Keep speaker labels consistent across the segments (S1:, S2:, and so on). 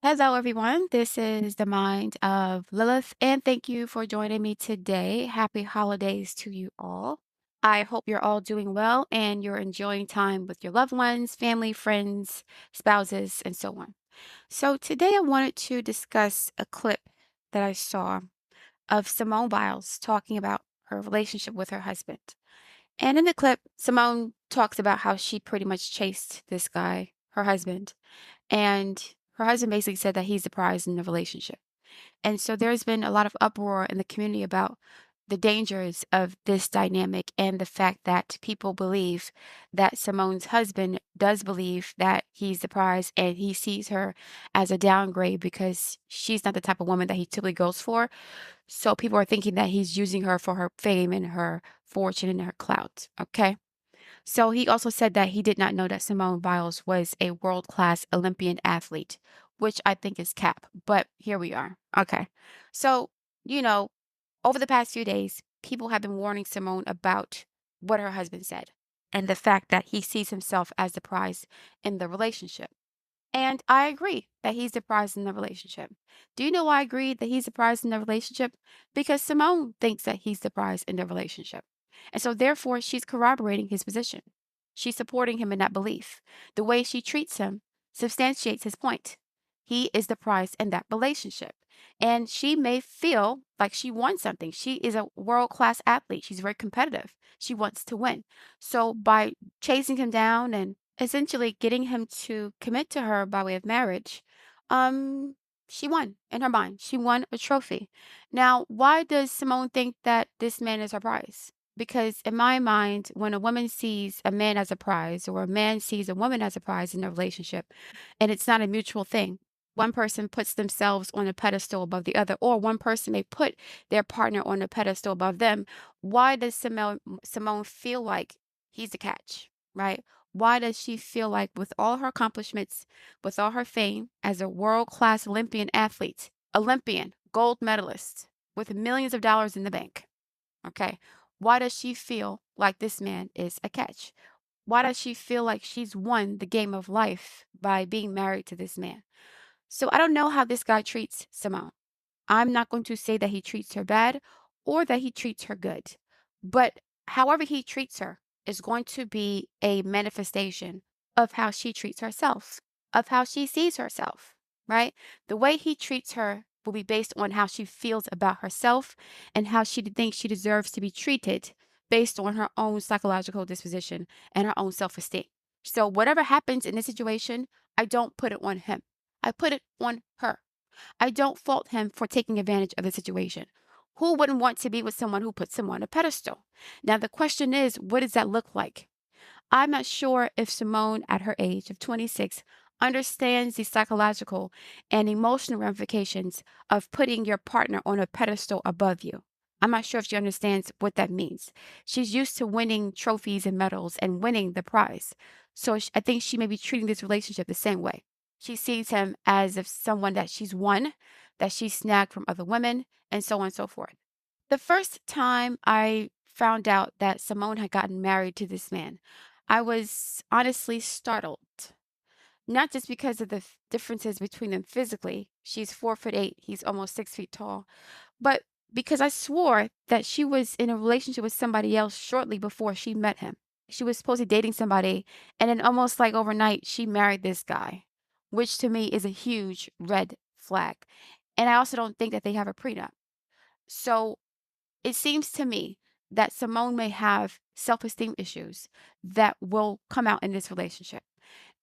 S1: Hello, everyone. This is the mind of Lilith, and thank you for joining me today. Happy holidays to you all. I hope you're all doing well and you're enjoying time with your loved ones, family, friends, spouses, and so on. So, today I wanted to discuss a clip that I saw of Simone Biles talking about her relationship with her husband. And in the clip, Simone talks about how she pretty much chased this guy, her husband, and her husband basically said that he's the prize in the relationship. And so there's been a lot of uproar in the community about the dangers of this dynamic and the fact that people believe that Simone's husband does believe that he's the prize and he sees her as a downgrade because she's not the type of woman that he typically goes for. So people are thinking that he's using her for her fame and her fortune and her clout. Okay. So he also said that he did not know that Simone Biles was a world-class Olympian athlete, which I think is cap, but here we are. Okay. So, you know, over the past few days, people have been warning Simone about what her husband said and the fact that he sees himself as the prize in the relationship. And I agree that he's the prize in the relationship. Do you know why I agree that he's the prize in the relationship? Because Simone thinks that he's the prize in the relationship. And so, therefore, she's corroborating his position. She's supporting him in that belief. The way she treats him substantiates his point. He is the prize in that relationship. And she may feel like she won something. She is a world class athlete. She's very competitive. She wants to win. So, by chasing him down and essentially getting him to commit to her by way of marriage, um, she won in her mind. She won a trophy. Now, why does Simone think that this man is her prize? Because in my mind, when a woman sees a man as a prize or a man sees a woman as a prize in a relationship, and it's not a mutual thing, one person puts themselves on a pedestal above the other, or one person may put their partner on a pedestal above them. Why does Simone feel like he's a catch, right? Why does she feel like, with all her accomplishments, with all her fame as a world class Olympian athlete, Olympian, gold medalist, with millions of dollars in the bank? Okay. Why does she feel like this man is a catch? Why does she feel like she's won the game of life by being married to this man? So I don't know how this guy treats Simone. I'm not going to say that he treats her bad or that he treats her good. But however he treats her is going to be a manifestation of how she treats herself, of how she sees herself, right? The way he treats her will be based on how she feels about herself and how she thinks she deserves to be treated based on her own psychological disposition and her own self esteem. So, whatever happens in this situation, I don't put it on him. I put it on her. I don't fault him for taking advantage of the situation. Who wouldn't want to be with someone who puts them on a pedestal? Now, the question is, what does that look like? I'm not sure if Simone, at her age of 26, understands the psychological and emotional ramifications of putting your partner on a pedestal above you. I'm not sure if she understands what that means. She's used to winning trophies and medals and winning the prize. So I think she may be treating this relationship the same way. She sees him as if someone that she's won, that she snagged from other women, and so on and so forth. The first time I found out that Simone had gotten married to this man, I was honestly startled. Not just because of the differences between them physically. She's 4'8", he's almost 6 feet tall, but because I swore that she was in a relationship with somebody else shortly before she met him. She was supposedly dating somebody, and then almost like overnight, she married this guy, which to me is a huge red flag. And I also don't think that they have a prenup. So it seems to me that Simone may have self-esteem issues that will come out in this relationship.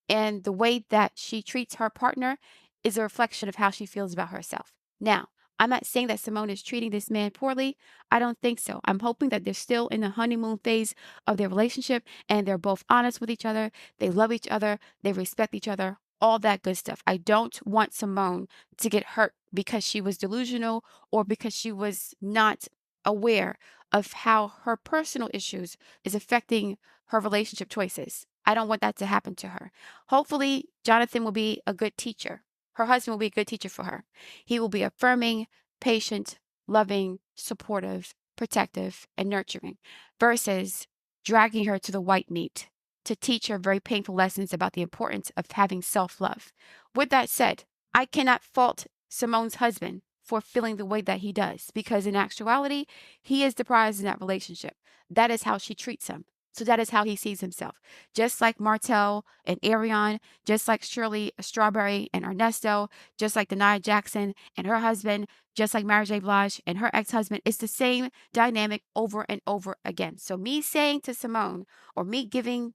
S1: And the way that she treats her partner is a reflection of how she feels about herself. Now, I'm not saying that Simone is treating this man poorly. I don't think so. I'm hoping that they're still in the honeymoon phase of their relationship and they're both honest with each other. They love each other. They respect each other. All that good stuff. I don't want Simone to get hurt because she was delusional or because she was not aware of how her personal issues is affecting her relationship choices. I don't want that to happen to her. Hopefully, Jonathan will be a good teacher. Her husband will be a good teacher for her. He will be affirming, patient, loving, supportive, protective, and nurturing versus dragging her to the white meat to teach her very painful lessons about the importance of having self love. With that said, I cannot fault Simone's husband for feeling the way that he does because in actuality, he is the prize in that relationship. That is how she treats him. So that is how he sees himself. Just like Martell and Arion, just like Shirley Strawberry and Ernesto, just like Denia Jackson and her husband, just like Mary J. Blige and her ex-husband. It's the same dynamic over and over again. So me saying to Simone or me giving,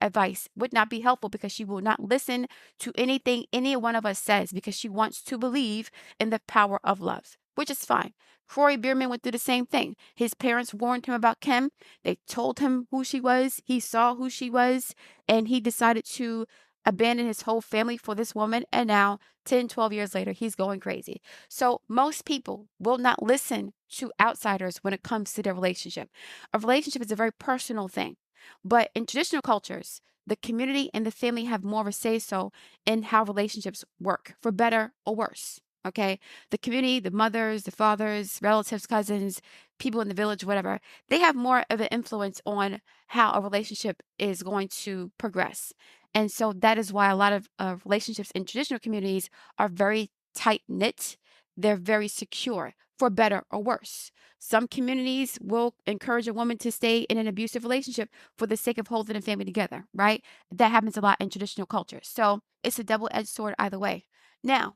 S1: advice would not be helpful because she will not listen to anything any one of us says because she wants to believe in the power of love, which is fine. Corey Bierman went through the same thing. His parents warned him about Kim. They told him who she was. He saw who she was, and he decided to abandon his whole family for this woman. And now, 10, 12 years later, he's going crazy. So most people will not listen to outsiders when it comes to their relationship. A relationship is a very personal thing. But in traditional cultures, the community and the family have more of a say so in how relationships work, for better or worse. Okay. The community, the mothers, the fathers, relatives, cousins, people in the village, whatever, they have more of an influence on how a relationship is going to progress. And so that is why a lot of relationships in traditional communities are very tight knit. They're very secure, for better or worse. Some communities will encourage a woman to stay in an abusive relationship for the sake of holding a family together, right? That happens a lot in traditional cultures. So it's a double edged sword either way. Now,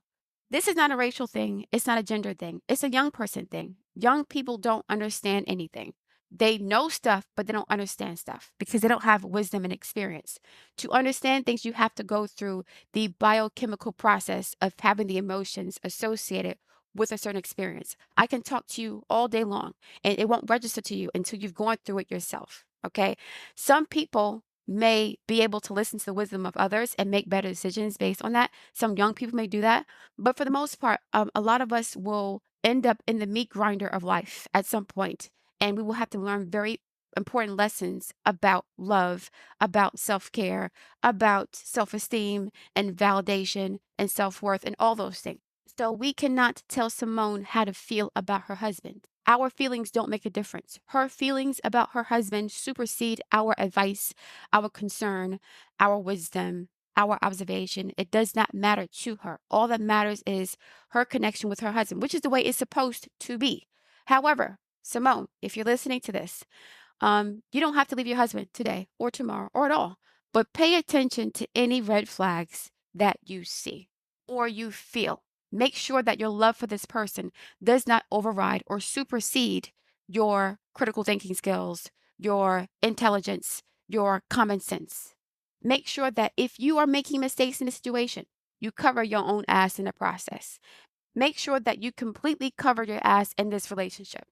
S1: this is not a racial thing. It's not a gender thing. It's a young person thing. Young people don't understand anything. They know stuff, but they don't understand stuff because they don't have wisdom and experience. To understand things, you have to go through the biochemical process of having the emotions associated with a certain experience. I can talk to you all day long and it won't register to you until you've gone through it yourself. Okay. Some people may be able to listen to the wisdom of others and make better decisions based on that. Some young people may do that. But for the most part, a lot of us will end up in the meat grinder of life at some point, and we will have to learn very important lessons about love, about self care, about self esteem and validation and self worth, and all those things. So we cannot tell Simone how to feel about her husband. Our feelings don't make a difference. Her feelings about her husband supersede our advice, our concern, our wisdom, our observation. It does not matter to her. All that matters is her connection with her husband, which is the way it's supposed to be. However, Simone, if you're listening to this, you don't have to leave your husband today or tomorrow or at all, but pay attention to any red flags that you see or you feel. Make sure that your love for this person does not override or supersede your critical thinking skills, your intelligence, your common sense. Make sure that if you are making mistakes in a situation, you cover your own ass in the process. Make sure that you completely cover your ass in this relationship.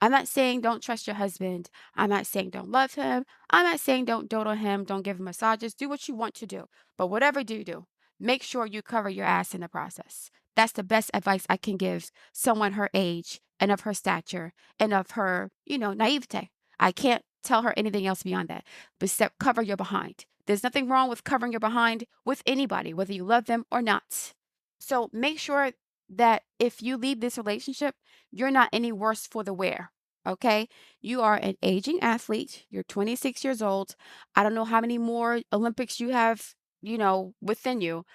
S1: I'm not saying don't trust your husband. I'm not saying don't love him. I'm not saying don't dote on him. Don't give him massages. Do what you want to do. But whatever you do, make sure you cover your ass in the process. That's the best advice I can give someone her age and of her stature and of her, naivete. I can't tell her anything else beyond that. But cover your behind. There's nothing wrong with covering your behind with anybody, whether you love them or not. So make sure that if you leave this relationship, you're not any worse for the wear. Okay. You are an aging athlete. You're 26 years old. I don't know how many more Olympics you have, within you.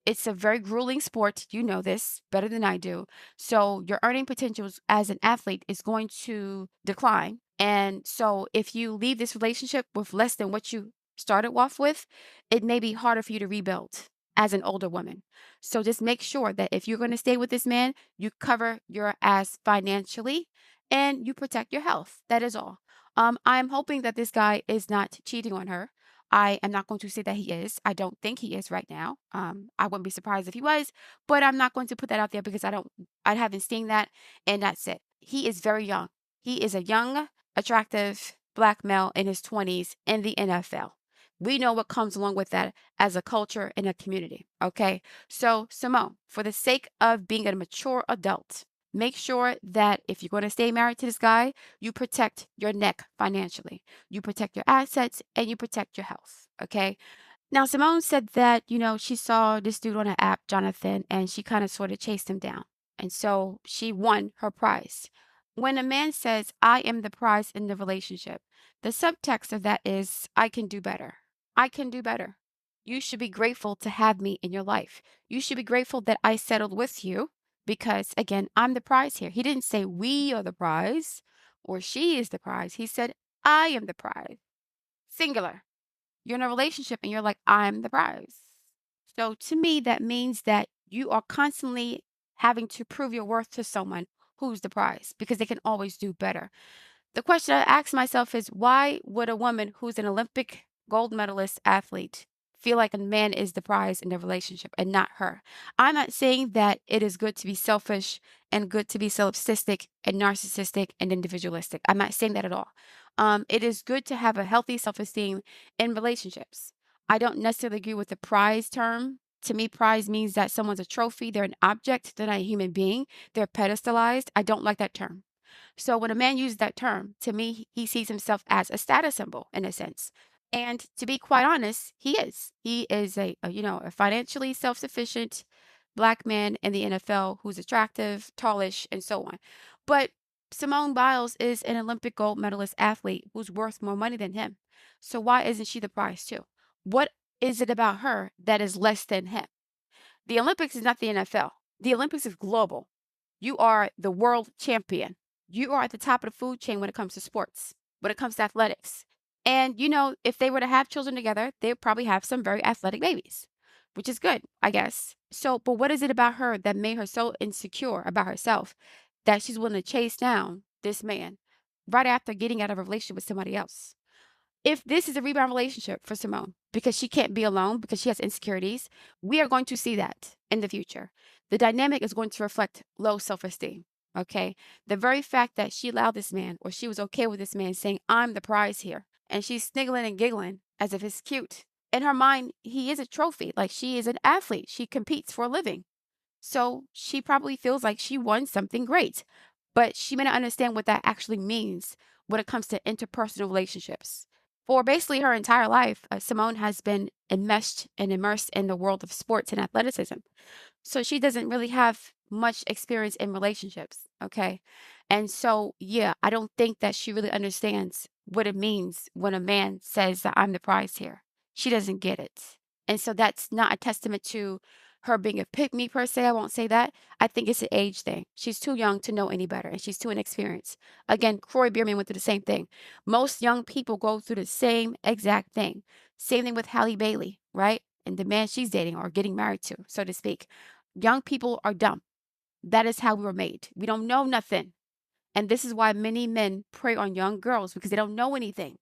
S1: It's a very grueling sport. You know this better than I do. So your earning potentials as an athlete is going to decline. And so if you leave this relationship with less than what you started off with, it may be harder for you to rebuild as an older woman. So just make sure that if you're going to stay with this man, you cover your ass financially and you protect your health. That is all. I'm hoping that this guy is not cheating on her. I am not going to say that he is. I don't think he is right now. I wouldn't be surprised if he was, but I'm not going to put that out there because I haven't seen that, and that's it. He is very young. He is a young, attractive black male in his 20s in the NFL. We know what comes along with that as a culture and a community. Okay. So, Simone, for the sake of being a mature adult, make sure that if you're going to stay married to this guy, you protect your neck financially. You protect your assets and you protect your health. Okay. Now, Simone said that, she saw this dude on an app, Jonathan, and she kind of sort of chased him down. And so she won her prize. When a man says, I am the prize in the relationship, the subtext of that is, I can do better. I can do better. You should be grateful to have me in your life. You should be grateful that I settled with you because, again, I'm the prize here. He didn't say we are the prize or she is the prize. He said, I am the prize. Singular. You're in a relationship and you're like, I'm the prize. So to me, that means that you are constantly having to prove your worth to someone who's the prize because they can always do better. The question I ask myself is why would a woman who's an Olympic gold medalist athlete feel like a man is the prize in the relationship and not her? I'm not saying that it is good to be selfish and good to be solipsistic and narcissistic and individualistic. I'm not saying that at all. It is good to have a healthy self-esteem in relationships. I don't necessarily agree with the prize term. To me, prize means that someone's a trophy, they're an object, they're not a human being, they're pedestalized. I don't like that term. So when a man uses that term, to me, he sees himself as a status symbol in a sense. And to be quite honest, he is. He is a financially self-sufficient black man in the NFL who's attractive, tallish, and so on. But Simone Biles is an Olympic gold medalist athlete who's worth more money than him. So why isn't she the prize too? What is it about her that is less than him? The Olympics is not the NFL. The Olympics is global. You are the world champion. You are at the top of the food chain when it comes to sports, when it comes to athletics. And, if they were to have children together, they would probably have some very athletic babies, which is good, I guess. So, but what is it about her that made her so insecure about herself that she's willing to chase down this man right after getting out of a relationship with somebody else? If this is a rebound relationship for Simone, because she can't be alone, because she has insecurities, we are going to see that in the future. The dynamic is going to reflect low self esteem. Okay. The very fact that she allowed this man or she was okay with this man saying, I'm the prize here, and she's sniggling and giggling as if it's cute. In her mind, he is a trophy. Like she is an athlete. She competes for a living. So she probably feels like she won something great, but she may not understand what that actually means when it comes to interpersonal relationships. For basically her entire life, Simone has been enmeshed and immersed in the world of sports and athleticism. So she doesn't really have much experience in relationships. Okay. And so, yeah, I don't think that she really understands what it means when a man says that I'm the prize here. She doesn't get it. And so that's not a testament to her being a pick me per se. I won't say that. I think it's an age thing. She's too young to know any better and she's too inexperienced. Again, Corey Bierman went through the same thing. Most young people go through the same exact thing. Same thing with Halle Bailey, right? And the man she's dating or getting married to, so to speak. Young people are dumb. That is how we were made. We don't know nothing. And this is why many men prey on young girls because they don't know anything.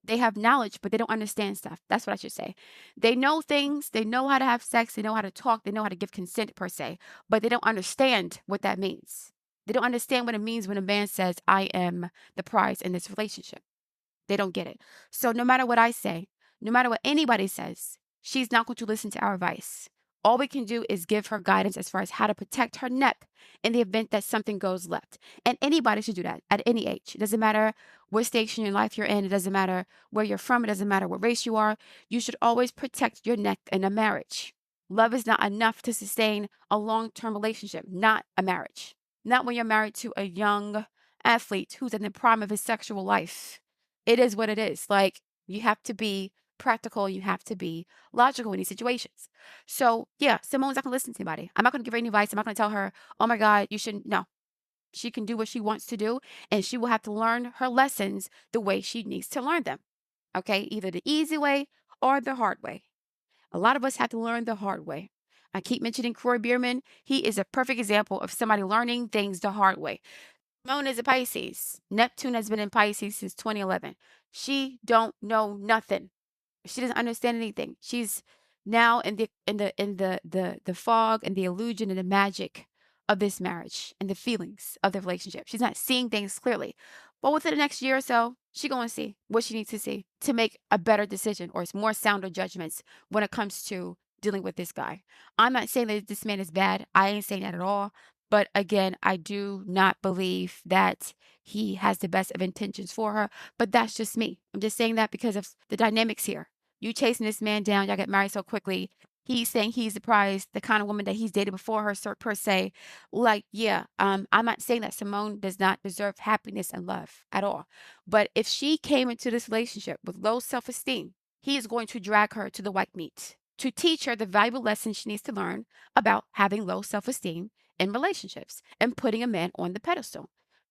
S1: They have knowledge, but they don't understand stuff. That's what I should say. They know things, they know how to have sex, they know how to talk, they know how to give consent per se, but they don't understand what that means. They don't understand what it means when a man says, I am the prize in this relationship. They don't get it. So no matter what I say, no matter what anybody says, she's not going to listen to our advice. All we can do is give her guidance as far as how to protect her neck in the event that something goes left. And anybody should do that at any age. It doesn't matter what station in life you're in. It doesn't matter where you're from. It doesn't matter what race you are. You should always protect your neck in a marriage. Love is not enough to sustain a long-term relationship, not a marriage. Not when you're married to a young athlete who's in the prime of his sexual life. It is what it is. Like, you have to be practical, you have to be logical in these situations. So, yeah, Simone's not going to listen to anybody. I'm not going to give her any advice. I'm not going to tell her, oh my God, you shouldn't. No, she can do what she wants to do, and she will have to learn her lessons the way she needs to learn them. Okay, either the easy way or the hard way. A lot of us have to learn the hard way. I keep mentioning Corey Bierman. He is a perfect example of somebody learning things the hard way. Simone is a Pisces. Neptune has been in Pisces since 2011. She don't know nothing. She doesn't understand anything. She's now in the fog and the illusion and the magic of this marriage and the feelings of the relationship. She's not seeing things clearly. But within the next year or so, she's going to see what she needs to see to make a better decision or more sounder judgments when it comes to dealing with this guy. I'm not saying that this man is bad. I ain't saying that at all. But again, I do not believe that he has the best of intentions for her. But that's just me. I'm just saying that because of the dynamics here. You chasing this man down, y'all get married so quickly. He's saying he's surprised the kind of woman that he's dated before her, per se. Like, yeah, I'm not saying that Simone does not deserve happiness and love at all. But if she came into this relationship with low self-esteem, he is going to drag her to the white meat to teach her the valuable lesson she needs to learn about having low self-esteem in relationships and putting a man on the pedestal.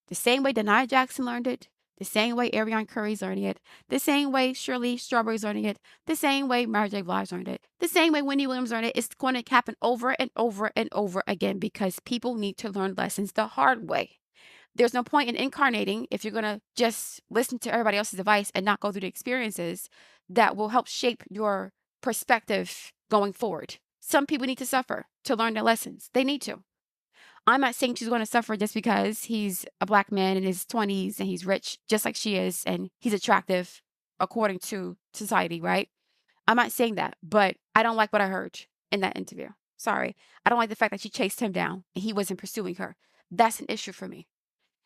S1: The same way Denia Jackson learned it, the same way Arion Curry's learning it, the same way Shirley Strawberry's learning it, the same way Mary J. Blige learned it, the same way Wendy Williams learned it. It's going to happen over and over and over again because people need to learn lessons the hard way. There's no point in incarnating if you're going to just listen to everybody else's advice and not go through the experiences that will help shape your perspective going forward. Some people need to suffer to learn their lessons. They need to. I'm not saying she's going to suffer just because he's a black man in his 20s and he's rich, just like she is, and he's attractive according to society, right? I'm not saying that, but I don't like what I heard in that interview. Sorry. I don't like the fact that she chased him down and he wasn't pursuing her. That's an issue for me.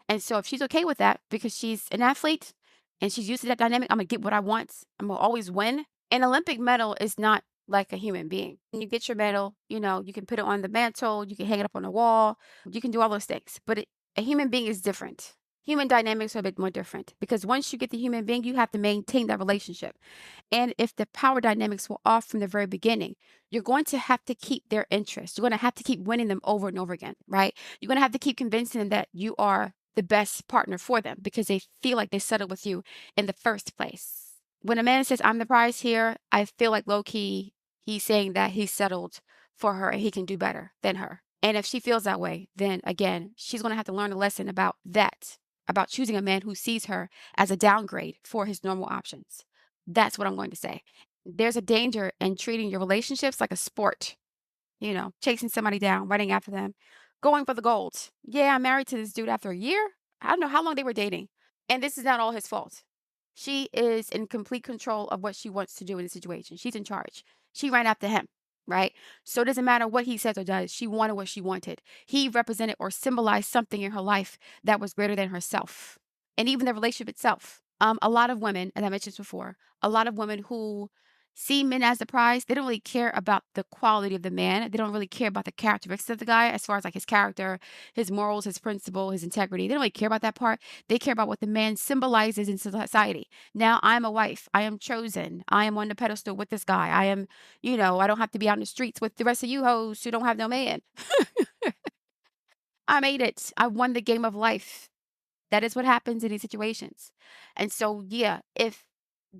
S1: And so if she's okay with that because she's an athlete and she's used to that dynamic, I'm going to get what I want. I'm going to always win. An Olympic medal is not like a human being. When you get your medal, you can put it on the mantle, you can hang it up on the wall, you can do all those things. But a human being is different. Human dynamics are a bit more different because once you get the human being, you have to maintain that relationship. And if the power dynamics were off from the very beginning, you're going to have to keep their interest. You're going to have to keep winning them over and over again, right? You're going to have to keep convincing them that you are the best partner for them because they feel like they settled with you in the first place. When a man says, I'm the prize here, I feel like low key, he's saying that he's settled for her and he can do better than her. And if she feels that way, then again, she's going to have to learn a lesson about that, about choosing a man who sees her as a downgrade for his normal options. That's what I'm going to say. There's a danger in treating your relationships like a sport, chasing somebody down, running after them, going for the gold. Yeah, I'm married to this dude after a year. I don't know how long they were dating. And this is not all his fault. She is in complete control of what she wants to do in the situation. She's in charge. She ran after him, right? So it doesn't matter what he says or does. She wanted what she wanted. He represented or symbolized something in her life that was greater than herself and even the relationship itself. A lot of women, as I mentioned before, a lot of women who see men as the prize, they don't really care about the quality of the man. They don't really care about the characteristics of the guy as far as like his character, his morals, his principle, his integrity. They don't really care about that part. They care about what the man symbolizes in society. Now I'm a wife. I am chosen. I am on the pedestal with this guy. I am, I don't have to be out in the streets with the rest of you hoes who don't have no man. I made it. I won the game of life. That is what happens in these situations. And so, yeah, if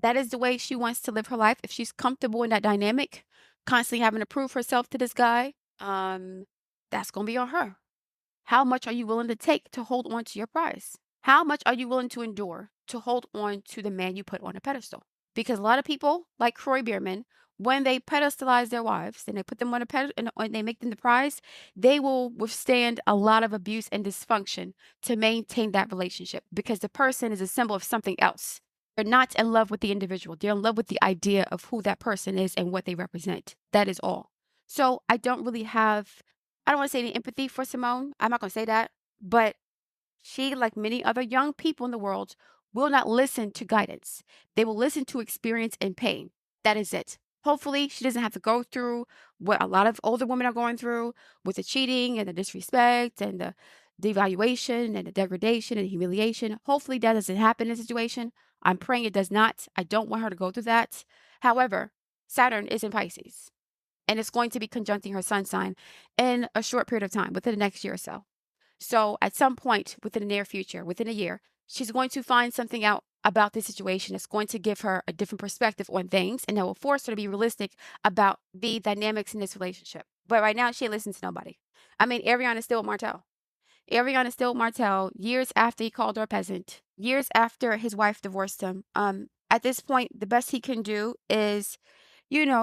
S1: that is the way she wants to live her life, if she's comfortable in that dynamic, constantly having to prove herself to this guy, that's going to be on her. How much are you willing to take to hold on to your prize? How much are you willing to endure to hold on to the man you put on a pedestal? Because a lot of people, like Croy Bierman, when they pedestalize their wives and they put them on a pedestal and they make them the prize, they will withstand a lot of abuse and dysfunction to maintain that relationship because the person is a symbol of something else. They're not in love with the individual. They're in love with the idea of who that person is and what they represent. That is all. So I don't really have, I don't want to say any empathy for Simone. I'm not going to say that. But she, like many other young people in the world, will not listen to guidance. They will listen to experience and pain. That is it. Hopefully, she doesn't have to go through what a lot of older women are going through with the cheating and the disrespect and the devaluation and the degradation and the humiliation. Hopefully, that doesn't happen in this situation. I'm praying it does not. I don't want her to go through that. However, Saturn is in Pisces, and it's going to be conjuncting her sun sign in a short period of time, within the next year or so. So at some point within the near future, within a year, she's going to find something out about this situation that's going to give her a different perspective on things and that will force her to be realistic about the dynamics in this relationship. But right now, she listens to nobody. I mean, Arion is still with Martell. Arion is still with Martell years after he called her a peasant, years after his wife divorced him. At this point, the best he can do is,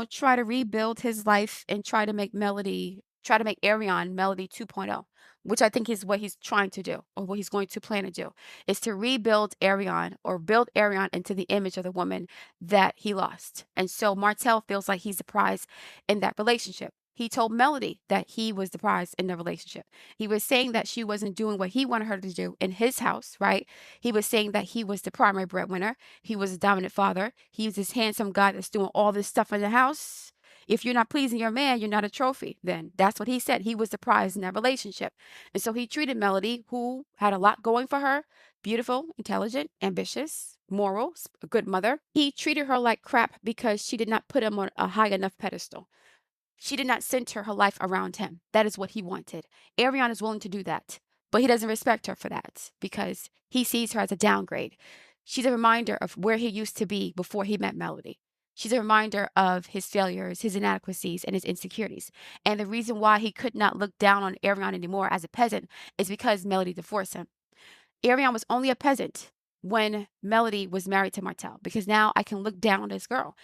S1: try to rebuild his life and try to make Arion Melody 2.0, which I think is what he's trying to do, or what he's going to plan to do, is to rebuild Arion, or build Arion into the image of the woman that he lost. And so Martell feels like he's the prize in that relationship. He told Melody that he was the prize in the relationship. He was saying that she wasn't doing what he wanted her to do in his house, right? He was saying that he was the primary breadwinner. He was a dominant father. He was this handsome guy that's doing all this stuff in the house. If you're not pleasing your man, you're not a trophy. Then that's what he said. He was the prize in that relationship. And so he treated Melody, who had a lot going for her, beautiful, intelligent, ambitious, moral, a good mother. He treated her like crap because she did not put him on a high enough pedestal. She did not center her life around him. That is what he wanted. Arion is willing to do that, but he doesn't respect her for that because he sees her as a downgrade. She's a reminder of where he used to be before he met Melody. She's a reminder of his failures, his inadequacies, and his insecurities. And the reason why he could not look down on Arion anymore as a peasant is because Melody divorced him. Arion was only a peasant when Melody was married to Martell, because now I can look down on this girl.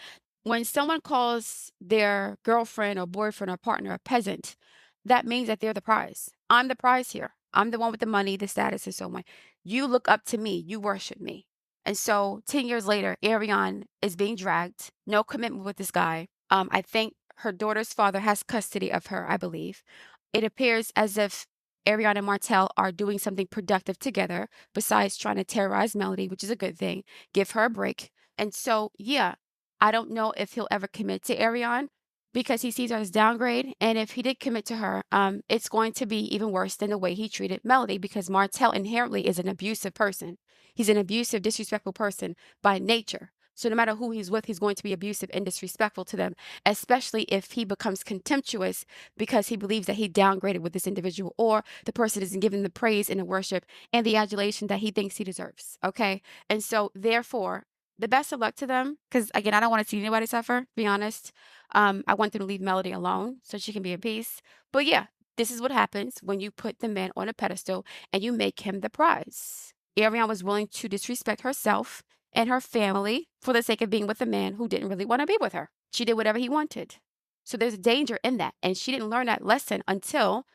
S1: When someone calls their girlfriend or boyfriend or partner a peasant, that means that they're the prize. I'm the prize here. I'm the one with the money, the status, and so on. You look up to me. You worship me. And so 10 years later, Arion is being dragged. No commitment with this guy. I think her daughter's father has custody of her, I believe. It appears as if Arion and Martell are doing something productive together besides trying to terrorize Melody, which is a good thing. Give her a break. And so, yeah, I don't know if he'll ever commit to Arion because he sees her as downgrade. And if he did commit to her, it's going to be even worse than the way he treated Melody, because Martell inherently is an abusive person. He's an abusive, disrespectful person by nature. So no matter who he's with, he's going to be abusive and disrespectful to them, especially if he becomes contemptuous because he believes that he downgraded with this individual, or the person isn't giving the praise and the worship and the adulation that he thinks he deserves. Okay. And so therefore, the best of luck to them, because again, I don't want to see anybody suffer, to be honest. I want them to leave Melody alone so she can be at peace. But yeah, this is what happens when you put the man on a pedestal and you make him the prize. Arion was willing to disrespect herself and her family for the sake of being with a man who didn't really want to be with her. She did whatever he wanted. So there's danger in that. And she didn't learn that lesson until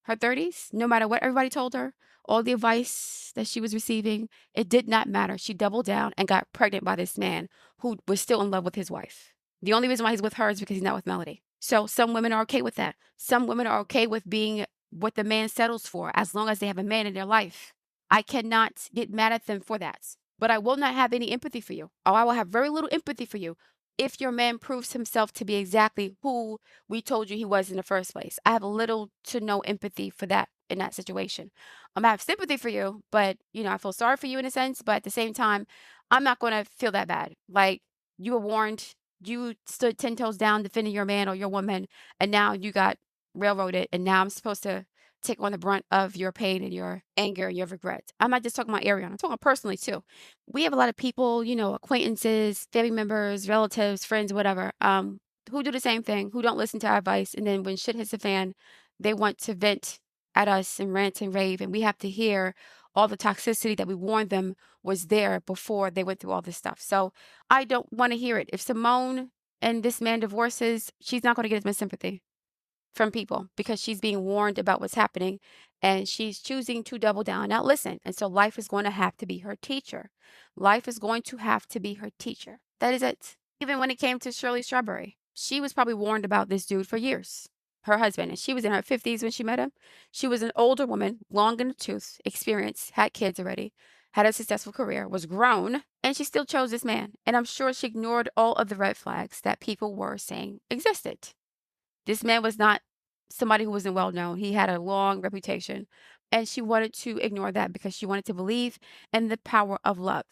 S1: her 30s, no matter what everybody told her, all the advice that she was receiving, it did not matter. She doubled down and got pregnant by this man who was still in love with his wife. The only reason why he's with her is because he's not with Melody. So some women are okay with that. Some women are okay with being what the man settles for as long as they have a man in their life. I cannot get mad at them for that. But I will not have any empathy for you. Or I will have very little empathy for you if your man proves himself to be exactly who we told you he was in the first place. I have little to no empathy for that in that situation. I have sympathy for you, but I feel sorry for you in a sense, but at the same time, I'm not going to feel that bad. Like, you were warned, you stood 10 toes down defending your man or your woman, and now you got railroaded, and now I'm supposed to take on the brunt of your pain and your anger and your regret. I'm not just talking about Ariana, I'm talking personally too. We have a lot of people, acquaintances, family members, relatives, friends, whatever, who do the same thing, who don't listen to our advice. And then when shit hits the fan, they want to vent at us and rant and rave. And we have to hear all the toxicity that we warned them was there before they went through all this stuff. So I don't want to hear it. If Simone and this man divorces, she's not going to get as much sympathy from people because she's being warned about what's happening and she's choosing to double down. Now, listen. And so life is going to have to be her teacher. Life is going to have to be her teacher. That is it. Even when it came to Shirley Strawberry, she was probably warned about this dude for years, her husband. And she was in her 50s when she met him. She was an older woman, long in the tooth, experienced, had kids already, had a successful career, was grown, and she still chose this man. And I'm sure she ignored all of the red flags that people were saying existed. This man was not somebody who wasn't well known. He had a long reputation. And she wanted to ignore that because she wanted to believe in the power of love.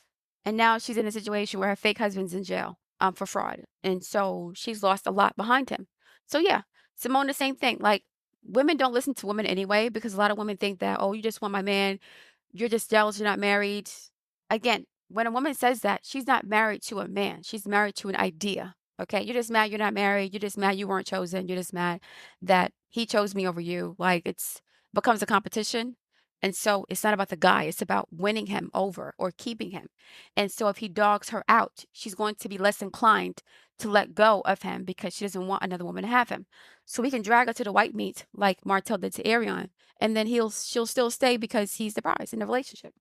S1: And now she's in a situation where her fake husband's in jail for fraud. And so she's lost a lot behind him. So yeah, Simone, the same thing. Like, women don't listen to women anyway, because a lot of women think that, oh, you just want my man. You're just jealous you're not married. Again, when a woman says that, she's not married to a man. She's married to an idea. Okay, you're just mad you're not married. You're just mad you weren't chosen. You're just mad that he chose me over you. Like, it's becomes a competition. And so it's not about the guy, it's about winning him over or keeping him. And so if he dogs her out, she's going to be less inclined to let go of him because she doesn't want another woman to have him. So we can drag her to the white meat like Martell did to Arion, and then she'll still stay because he's the prize in the relationship.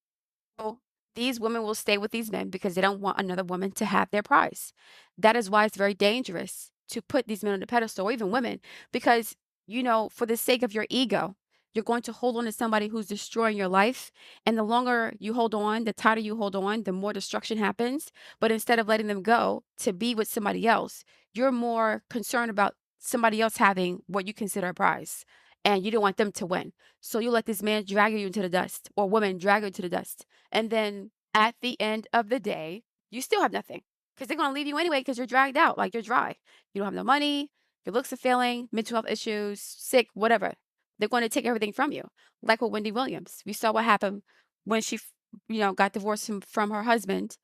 S1: So these women will stay with these men because they don't want another woman to have their prize. That is why it's very dangerous to put these men on the pedestal, or even women, because, for the sake of your ego, you're going to hold on to somebody who's destroying your life. And the longer you hold on, the tighter you hold on, the more destruction happens. But instead of letting them go to be with somebody else, you're more concerned about somebody else having what you consider a prize. And you don't want them to win. So you let this man drag you into the dust, or woman drag you into the dust. And then at the end of the day, you still have nothing because they're going to leave you anyway because you're dragged out, like you're dry. You don't have no money, your looks are failing, mental health issues, sick, whatever. They're going to take everything from you, like with Wendy Williams. We saw what happened when she, got divorced from her husband.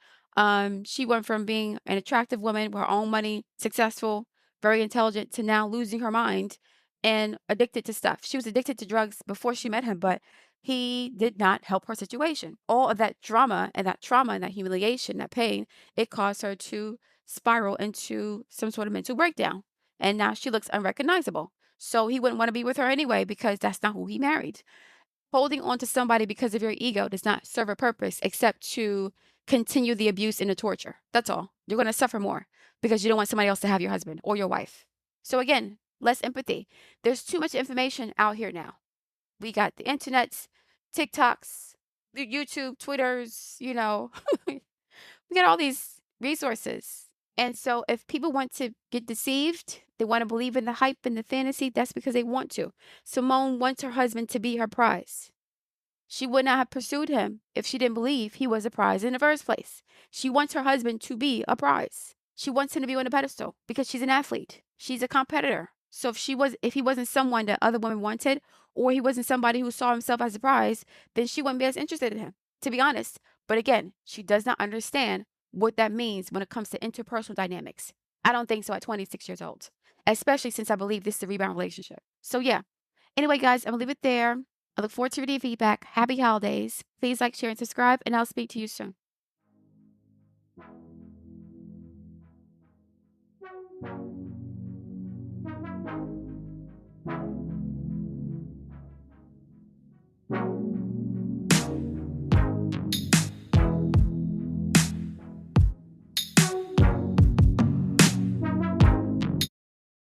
S1: She went from being an attractive woman with her own money, successful, very intelligent, to now losing her mind and addicted to stuff. She was addicted to drugs before she met him, but he did not help her situation. All of that drama and that trauma and that humiliation, that pain, it caused her to spiral into some sort of mental breakdown. And now she looks unrecognizable. So he wouldn't want to be with her anyway because that's not who he married. Holding on to somebody because of your ego does not serve a purpose except to continue the abuse and the torture. That's all. You're going to suffer more because you don't want somebody else to have your husband or your wife. So again, less empathy. There's too much information out here now. We got the internets, TikToks, the YouTube, Twitters, we got all these resources. And so if people want to get deceived, they want to believe in the hype and the fantasy, that's because they want to. Simone wants her husband to be her prize. She would not have pursued him if she didn't believe he was a prize in the first place. She wants her husband to be a prize. She wants him to be on a pedestal because she's an athlete. She's a competitor. So if he wasn't someone that other women wanted, or he wasn't somebody who saw himself as a prize, then she wouldn't be as interested in him, to be honest. But again, she does not understand what that means when it comes to interpersonal dynamics. I don't think so at 26 years old, especially since I believe this is a rebound relationship. So yeah. Anyway, guys, I'm gonna leave it there. I look forward to reading your feedback. Happy holidays. Please like, share, and subscribe, and I'll speak to you soon.